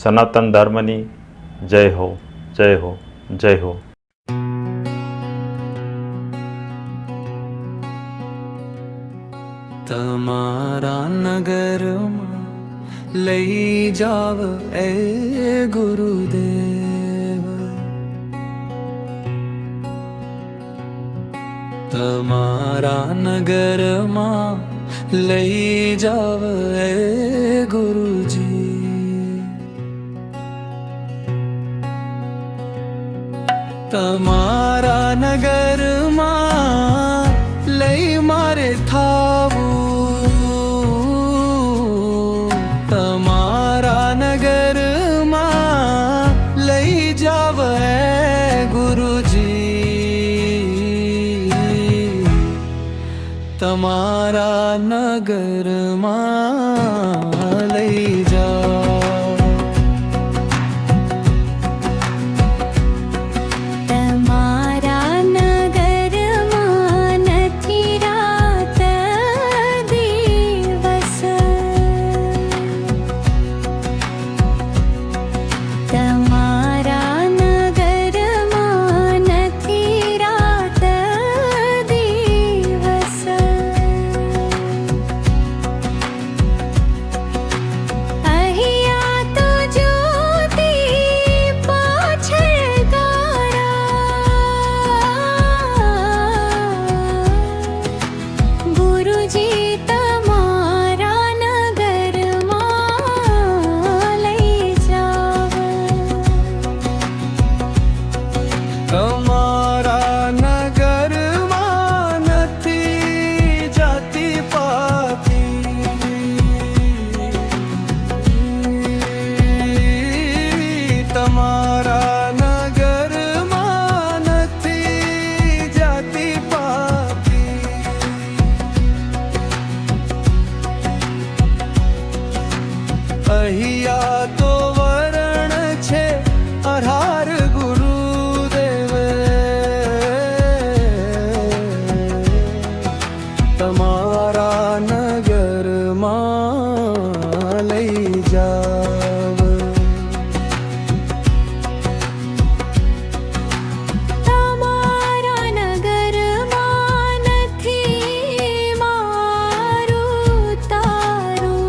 સનાતન ધર્મની જય હો, જય હો, જય હો. તમારા નગરમાં લઈ જાવ એ ગુરુદેવ, તમારા નગરમાં લઈ જાવ એ ગુરુજી, તમારા નગરમાં લઈ મારે થાવું, તમારા નગરમાં લઈ જાવ એ ગુરુજી, તમારા નગરમાં લઈ જાઓ. અહીંયા તો વરણ છે અઢાર ગુરુદેવ, તમારા નગરમાં લઈ જાવ. તમારા નગરમાં નથી મારું તારું,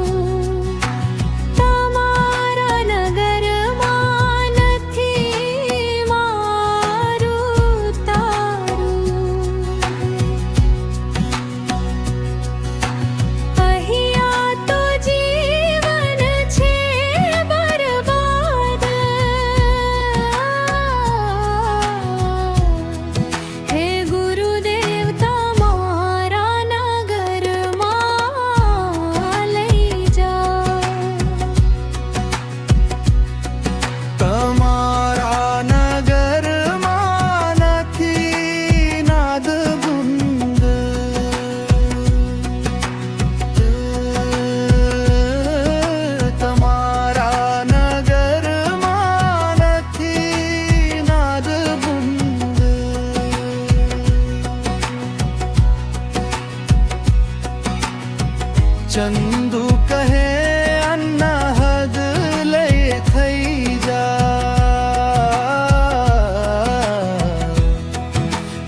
ચંદુ કહે અન્ના હદ લઈ થઈ જા,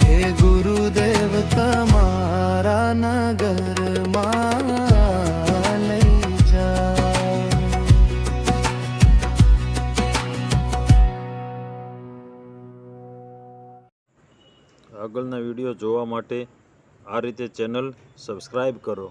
હે ગુરુદેવ તમારા નગરમાં લઈ જા. આગળના વિડીયો જોવા માટે આ રીતે ચેનલ સબસ્ક્રાઈબ કરો.